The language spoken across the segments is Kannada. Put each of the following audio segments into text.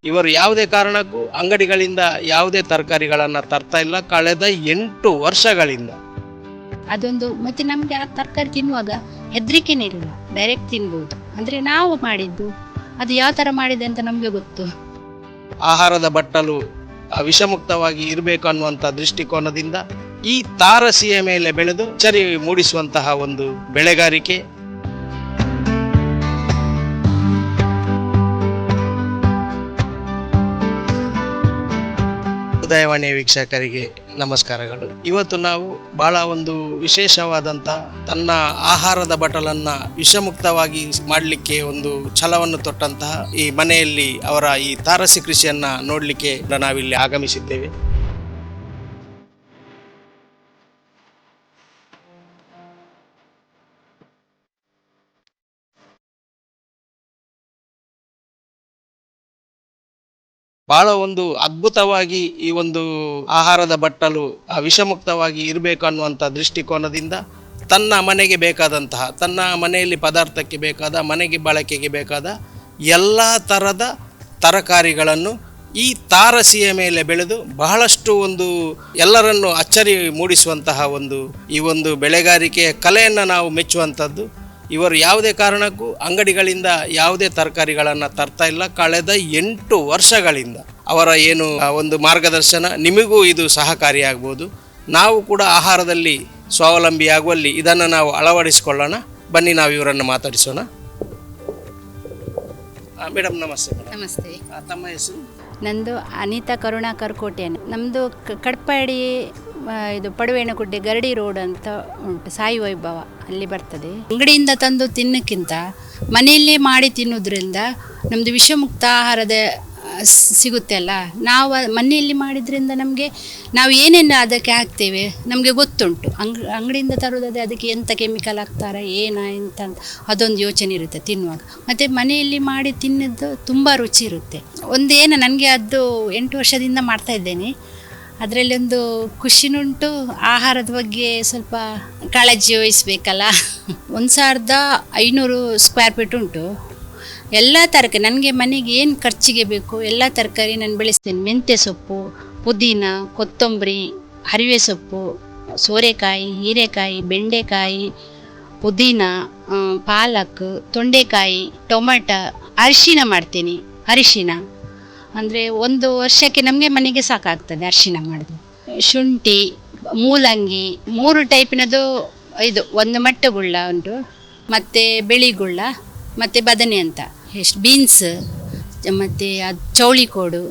ಇವರು ಯಾವುದೇ ಕಾರಣಕ್ಕೂ ಅಂಗಡಿಗಳಿಂದ ಯಾವುದೇ ತರಕಾರಿಗಳನ್ನ ತರ್ತಾ ಇಲ್ಲ ಕಳೆದ 8 ವರ್ಷಗಳಿಂದ. ಅದೊಂದು ಮತ್ತೆ ನಮ್ಗೆ ಆ ತರಕಾರಿ ತಿನ್ನುವಾಗ ಹೆದರಿಕೆನೇ ಇಲ್ಲ, ಡೈರೆಕ್ಟ್ ತಿನ್ಬೋದು. ಅಂದ್ರೆ ನಾವು ಮಾಡಿದ್ದು ಅದು ಯಾವ ತರ ಮಾಡಿದೆ ಅಂತ ನಮ್ಗೆ ಗೊತ್ತು. ಆಹಾರದ ಬಟ್ಟಲು ವಿಷಮುಕ್ತವಾಗಿ ಇರಬೇಕು ಅನ್ನುವಂಥ ದೃಷ್ಟಿಕೋನದಿಂದ ಈ ತಾರಸಿಯ ಮೇಲೆ ಬೆಳೆದು ಅಚ್ಚರಿ ಮೂಡಿಸುವಂತಹ ಒಂದು ಬೆಳೆಗಾರಿಕೆ. ಉದಯವಾಣಿಯ ವೀಕ್ಷಕರಿಗೆ ನಮಸ್ಕಾರಗಳು. ಇವತ್ತು ನಾವು ಬಹಳ ಒಂದು ವಿಶೇಷವಾದಂಥ ತನ್ನ ಆಹಾರದ ಬಟಲನ್ನ ವಿಷಮುಕ್ತವಾಗಿ ಮಾಡಲಿಕ್ಕೆ ಒಂದು ಛಲವನ್ನು ತೊಟ್ಟಂತಹ ಈ ಮನೆಯಲ್ಲಿ ಅವರ ಈ ತಾರಸಿ ಕೃಷಿಯನ್ನ ನೋಡಲಿಕ್ಕೆ ನಾವಿಲ್ಲಿ ಆಗಮಿಸಿದ್ದೇವೆ. ಬಹಳ ಒಂದು ಅದ್ಭುತವಾಗಿ ಈ ಒಂದು ಆಹಾರದ ಬಟ್ಟಲು ವಿಷಮುಕ್ತವಾಗಿ ಇರಬೇಕು ಅನ್ನುವಂಥ ದೃಷ್ಟಿಕೋನದಿಂದ ತನ್ನ ಮನೆಗೆ ಬೇಕಾದಂತಹ, ತನ್ನ ಮನೆಯಲ್ಲಿ ಪದಾರ್ಥಕ್ಕೆ ಬೇಕಾದ, ಮನೆಗೆ ಬಳಕೆಗೆ ಬೇಕಾದ ಎಲ್ಲ ಥರದ ತರಕಾರಿಗಳನ್ನು ಈ ತಾರಸಿಯ ಮೇಲೆ ಬೆಳೆದು ಬಹಳಷ್ಟು ಒಂದು ಎಲ್ಲರನ್ನು ಅಚ್ಚರಿ ಮೂಡಿಸುವಂತಹ ಈ ಒಂದು ಬೆಳೆಗಾರಿಕೆಯ ಕಲೆಯನ್ನು ನಾವು ಮೆಚ್ಚುವಂಥದ್ದು. ಇವರು ಯಾವುದೇ ಕಾರಣಕ್ಕೂ ಅಂಗಡಿಗಳಿಂದ ಯಾವುದೇ ತರಕಾರಿಗಳನ್ನು ತರ್ತಾ ಇಲ್ಲ ಕಳೆದ 8 ವರ್ಷಗಳಿಂದ. ಅವರ ಏನು ಒಂದು ಮಾರ್ಗದರ್ಶನ ನಿಮಗೂ ಇದು ಸಹಕಾರಿಯಾಗ್ಬೋದು. ನಾವು ಕೂಡ ಆಹಾರದಲ್ಲಿ ಸ್ವಾವಲಂಬಿಯಾಗುವಲ್ಲಿ ಇದನ್ನು ನಾವು ಅಳವಡಿಸಿಕೊಳ್ಳೋಣ. ಬನ್ನಿ ನಾವು ಇವರನ್ನು ಮಾತಾಡಿಸೋಣ. ಮೇಡಮ್ ನಮಸ್ತೆ. ನಮಸ್ತೆ. ತಮ್ಮ ಹೆಸರು? ನಂದು ಅನಿತಾ ಕರುಣಾಕರ್ ಕೋಟೆಯನ್. ನಮ್ಮದು ಕಡ್ಪಾಡಿ ಇದು ಪಡುವೇಣಗುಡ್ಡೆ ಗರಡಿ ರೋಡ್ ಅಂತ ಉಂಟು, ಸಾಯಿ ವೈಭವ ಅಲ್ಲಿ ಬರ್ತದೆ. ಅಂಗಡಿಯಿಂದ ತಂದು ತಿನ್ನೋಕ್ಕಿಂತ ಮನೆಯಲ್ಲೇ ಮಾಡಿ ತಿನ್ನೋದ್ರಿಂದ ನಮ್ಮದು ವಿಷಮುಕ್ತ ಆಹಾರದ ಸಿಗುತ್ತೆ ಅಲ್ಲ. ನಾವು ಮನೆಯಲ್ಲಿ ಮಾಡಿದ್ರಿಂದ ನಮಗೆ ನಾವು ಏನೇನು ಅದಕ್ಕೆ ಹಾಕ್ತೇವೆ ನಮಗೆ ಗೊತ್ತುಂಟು. ಅಂಗಡಿಯಿಂದ ತರೋದಾದರೆ ಅದಕ್ಕೆ ಎಂಥ ಕೆಮಿಕಲ್ ಹಾಕ್ತಾರೆ ಎಂತ ಅದೊಂದು ಯೋಚನೆ ಇರುತ್ತೆ ತಿನ್ನುವಾಗ. ಮತ್ತು ಮನೆಯಲ್ಲಿ ಮಾಡಿ ತಿನ್ನೋದು ತುಂಬ ರುಚಿ ಇರುತ್ತೆ. ಒಂದೇನು ನನಗೆ ಅದು 8 ವರ್ಷದಿಂದ ಮಾಡ್ತಾ ಇದ್ದೇನೆ. ಅದರಲ್ಲಿ ಒಂದು ಖುಷಿನುಂಟು. ಆಹಾರದ ಬಗ್ಗೆ ಸ್ವಲ್ಪ ಕಾಳಜಿ ವಹಿಸ್ಬೇಕಲ್ಲ. 1500 ಸ್ಕ್ವೇರ್ ಫೀಟ್ ಉಂಟು. ಎಲ್ಲ ತರಕಾರಿ ನನಗೆ ಮನೆಗೆ ಏನು ಖರ್ಚಿಗೆ ಬೇಕು ಎಲ್ಲ ತರಕಾರಿ ನಾನು ಬೆಳೆಸ್ತೇನೆ. ಮೆಂತ್ಯ ಸೊಪ್ಪು, ಪುದೀನ, ಕೊತ್ತಂಬರಿ, ಹರಿವೆ ಸೊಪ್ಪು, ಸೋರೆಕಾಯಿ, ಹೀರೆಕಾಯಿ, ಬೆಂಡೆಕಾಯಿ, ಪುದೀನ, ಪಾಲಕ್, ತೊಂಡೆಕಾಯಿ, ಟೊಮೆಟೊ, ಅರಿಶಿನ ಮಾಡ್ತೀನಿ. ಅರಿಶಿನ ಅಂದರೆ 1 ವರ್ಷಕ್ಕೆ ನಮಗೆ ಮನೆಗೆ ಸಾಕಾಗ್ತದೆ ಅರಿಶಿನ ಮಾಡೋದು. ಶುಂಠಿ, ಮೂಲಂಗಿ, 3 ಟೈಪಿನದು. ಇದು ಒಂದು ಮಟ್ಟಗುಳ್ಳ ಉಂಟು, ಮತ್ತು ಬಿಳಿಗುಳ್ಳ, ಮತ್ತು ಬದನೆ ಅಂತ ಎಷ್ಟು ಬೀನ್ಸ್, ಮತ್ತು ಅದು ಚೌಳಿಕೋಡು,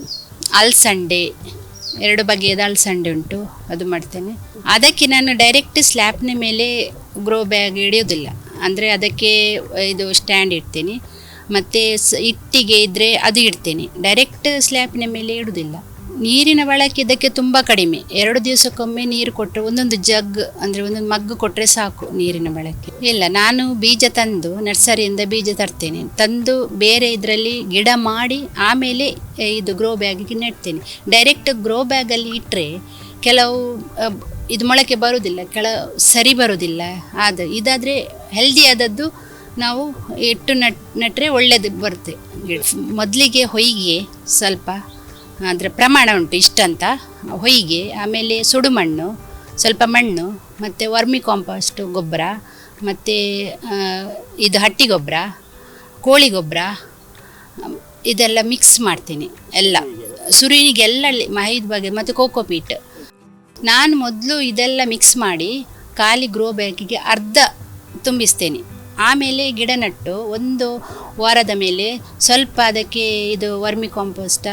ಅಲಸಂಡೆ, 2 ಬಗೆಯದ ಅಲಸಂಡೆ ಉಂಟು, ಅದು ಮಾಡ್ತೇನೆ. ಅದಕ್ಕೆ ನಾನು ಡೈರೆಕ್ಟ್ ಸ್ಲ್ಯಾಬ್ನ ಮೇಲೆ ಗ್ರೋ ಬ್ಯಾಗ್ ಹಿಡಿಯೋದಿಲ್ಲ. ಅಂದರೆ ಅದಕ್ಕೆ ಇದು ಸ್ಟ್ಯಾಂಡ್ ಇಡ್ತೀನಿ, ಮತ್ತು ಇಟ್ಟಿಗೆ ಇದ್ದರೆ ಅದು ಇಡ್ತೇನೆ. ಡೈರೆಕ್ಟ್ ಸ್ಲ್ಯಾಬ್ನ ಮೇಲೆ ಇಡೋದಿಲ್ಲ. ನೀರಿನ ಬಳಕೆ ಇದಕ್ಕೆ ತುಂಬ ಕಡಿಮೆ. 2 ದಿವಸಕ್ಕೊಮ್ಮೆ ನೀರು ಕೊಟ್ಟರೆ, ಒಂದೊಂದು ಜಗ್ ಅಂದರೆ ಒಂದೊಂದು ಮಗ್ಗು ಕೊಟ್ಟರೆ ಸಾಕು ನೀರಿನ ಬಳಕೆ. ಇಲ್ಲ, ನಾನು ಬೀಜ ತಂದು ನರ್ಸರಿಯಿಂದ ಬೀಜ ತರ್ತೇನೆ. ತಂದು ಬೇರೆ ಇದರಲ್ಲಿ ಗಿಡ ಮಾಡಿ ಆಮೇಲೆ ಇದು ಗ್ರೋ ಬ್ಯಾಗಿಗೆ ನೆಡ್ತೇನೆ. ಡೈರೆಕ್ಟ್ ಗ್ರೋ ಬ್ಯಾಗಲ್ಲಿ ಇಟ್ಟರೆ ಕೆಲವು ಇದು ಮೊಳಕೆ ಬರೋದಿಲ್ಲ, ಕೆಲವು ಸರಿ ಬರೋದಿಲ್ಲ. ಇದಾದರೆ ಹೆಲ್ದಿ ಆದದ್ದು ನಾವು ಇಟ್ಟು ನೆಟ್ಟರೆ ಒಳ್ಳೆಯದು ಬರುತ್ತೆ. ಮೊದಲಿಗೆ ಹೊಯ್ಗೆ ಸ್ವಲ್ಪ ಅದರ ಪ್ರಮಾಣ ಉಂಟು ಇಷ್ಟಂತ ಹೊಯ್ಗೆ, ಆಮೇಲೆ ಸುಡುಮಣ್ಣು, ಸ್ವಲ್ಪ ಮಣ್ಣು, ಮತ್ತು ವರ್ಮಿ ಕಾಂಪೋಸ್ಟ್ ಗೊಬ್ಬರ, ಮತ್ತು ಇದು ಹಟ್ಟಿ ಗೊಬ್ಬರ, ಕೋಳಿ ಗೊಬ್ಬರ, ಇದೆಲ್ಲ ಮಿಕ್ಸ್ ಮಾಡ್ತೀನಿ. ಎಲ್ಲ ಸುರುವಿಗೆಲ್ಲ ಮೈದ್ ಬಗೆ ಮತ್ತು ಕೋಕೋಪೀಟ್. ನಾನು ಮೊದಲು ಇದೆಲ್ಲ ಮಿಕ್ಸ್ ಮಾಡಿ ಖಾಲಿ ಗ್ರೋ ಬ್ಯಾಗಿಗೆ ಅರ್ಧ ತುಂಬಿಸ್ತೇನೆ. ಆಮೇಲೆ ಗಿಡ ನೆಟ್ಟು 1 ವಾರದ ಮೇಲೆ ಸ್ವಲ್ಪ ಅದಕ್ಕೆ ಇದು ವರ್ಮಿ ಕಾಂಪೋಸ್ಟ್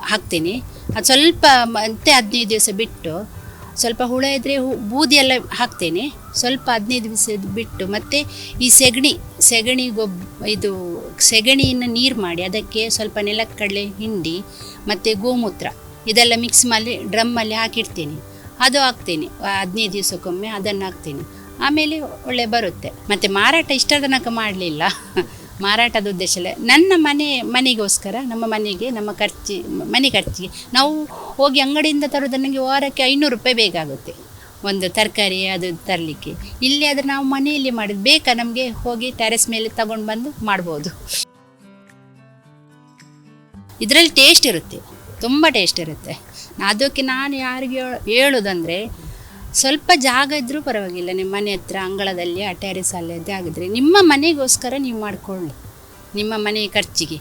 ಹಾಕ್ತೀನಿ. ಅದು ಸ್ವಲ್ಪ ಮತ್ತೆ 15 ದಿವಸ ಬಿಟ್ಟು, ಸ್ವಲ್ಪ ಹುಳ ಇದ್ದರೆ ಬೂದಿ ಎಲ್ಲ ಹಾಕ್ತೇನೆ. ಸ್ವಲ್ಪ 15 ದಿವಸ ಬಿಟ್ಟು ಮತ್ತೆ ಈ ಸೆಗಣಿ ಇದು ಸೆಗಣಿಯನ್ನು ನೀರು ಮಾಡಿ ಅದಕ್ಕೆ ಸ್ವಲ್ಪ ನೆಲಕ್ಕಡಲೆ ಹಿಂಡಿ ಮತ್ತು ಗೋಮೂತ್ರ ಇದೆಲ್ಲ ಮಿಕ್ಸ್ ಮಾಡಿ ಡ್ರಮ್ಮಲ್ಲಿ ಹಾಕಿಡ್ತೀನಿ. ಅದು ಹಾಕ್ತೀನಿ 15 ದಿವಸಕ್ಕೊಮ್ಮೆ, ಅದನ್ನು ಹಾಕ್ತೀನಿ. ಆಮೇಲೆ ಒಳ್ಳೆ ಬರುತ್ತೆ. ಮತ್ತು ಮಾರಾಟ ಇಷ್ಟರ ತನಕ ಮಾಡಲಿಲ್ಲ, ಮಾರಾಟದ ಉದ್ದೇಶ ಇಲ್ಲ. ನನ್ನ ಮನೆಗೋಸ್ಕರ, ನಮ್ಮ ಮನೆಗೆ, ನಮ್ಮ ಮನೆ ಖರ್ಚಿಗೆ ನಾವು ಹೋಗಿ ಅಂಗಡಿಯಿಂದ ತರೋದು. ನನಗೆ ವಾರಕ್ಕೆ 500 ರೂಪಾಯಿ ಬೇಕಾಗುತ್ತೆ ಒಂದು ತರಕಾರಿ ಅದು ತರಲಿಕ್ಕೆ. ಇಲ್ಲಿ ಆದರೆ ನಾವು ಮನೆಯಲ್ಲಿ ಮಾಡಿದ್ದು ಬೇಕಾ ನಮಗೆ ಹೋಗಿ ಟೆರೆಸ್ ಮೇಲೆ ತಗೊಂಡು ಬಂದು ಮಾಡ್ಬೋದು. ಇದರಲ್ಲಿ ಟೇಸ್ಟ್ ಇರುತ್ತೆ, ತುಂಬ ಟೇಸ್ಟ್ ಇರುತ್ತೆ. ಅದಕ್ಕೆ ನಾನು ಯಾರಿಗೆ ಹೇಳೋದಂದರೆ, ಸ್ವಲ್ಪ ಜಾಗ ಇದ್ದರೂ ಪರವಾಗಿಲ್ಲ, ನಿಮ್ಮ ಮನೆ ಹತ್ರ ಅಂಗಳದಲ್ಲಿ ಟೆರೆಸ್ ಅಲ್ಲದೆ ಆಗಿದ್ರೆ ನಿಮ್ಮ ಮನೆಗೋಸ್ಕರ ನೀವು ಮಾಡಿಕೊಳ್ಳಿ, ನಿಮ್ಮ ಮನೆ ಖರ್ಚಿಗೆ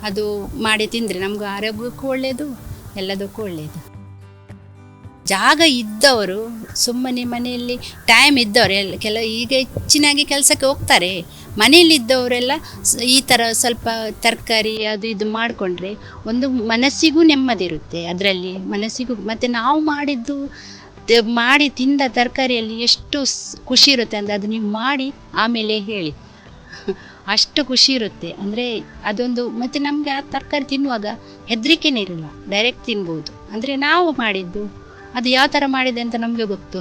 ಅದು ಮಾಡಿ ತಿಂದರೆ ನಮಗೂ ಆರೋಗ್ಯಕ್ಕೂ ಒಳ್ಳೆಯದು, ಎಲ್ಲದಕ್ಕೂ ಒಳ್ಳೆಯದು. ಜಾಗ ಇದ್ದವರು ಸುಮ್ಮನೆ ಮನೆಯಲ್ಲಿ ಟೈಮ್ ಇದ್ದವರು ಈಗ ಹೆಚ್ಚಿನಾಗಿ ಕೆಲಸಕ್ಕೆ ಹೋಗ್ತಾರೆ. ಮನೆಯಲ್ಲಿದ್ದವರೆಲ್ಲ ಈ ಥರ ಸ್ವಲ್ಪ ತರಕಾರಿ ಅದು ಇದು ಮಾಡಿಕೊಂಡ್ರೆ ಒಂದು ಮನಸ್ಸಿಗೂ ನೆಮ್ಮದಿ ಇರುತ್ತೆ, ಅದರಲ್ಲಿ ಮನಸ್ಸಿಗೂ. ಮತ್ತು ನಾವು ಮಾಡಿದ್ದು ಮಾಡಿ ತಿಂದ ತರಕಾರಿಯಲ್ಲಿ ಎಷ್ಟು ಖುಷಿ ಇರುತ್ತೆ ಅಂದರೆ ಅದು ನೀವು ಮಾಡಿ ಆಮೇಲೆ ಹೇಳಿ ಅಷ್ಟು ಖುಷಿ ಇರುತ್ತೆ. ಅಂದರೆ ಅದೊಂದು, ಮತ್ತು ನಮಗೆ ಆ ತರಕಾರಿ ತಿನ್ನುವಾಗ ಹೆದರಿಕೆನೇ ಇರಲ್ಲ, ಡೈರೆಕ್ಟ್ ತಿನ್ಬೋದು. ಅಂದರೆ ನಾವು ಮಾಡಿದ್ದು ಅದು ಯಾವ ಥರ ಮಾಡಿದೆ ಅಂತ ನಮಗೆ ಗೊತ್ತು.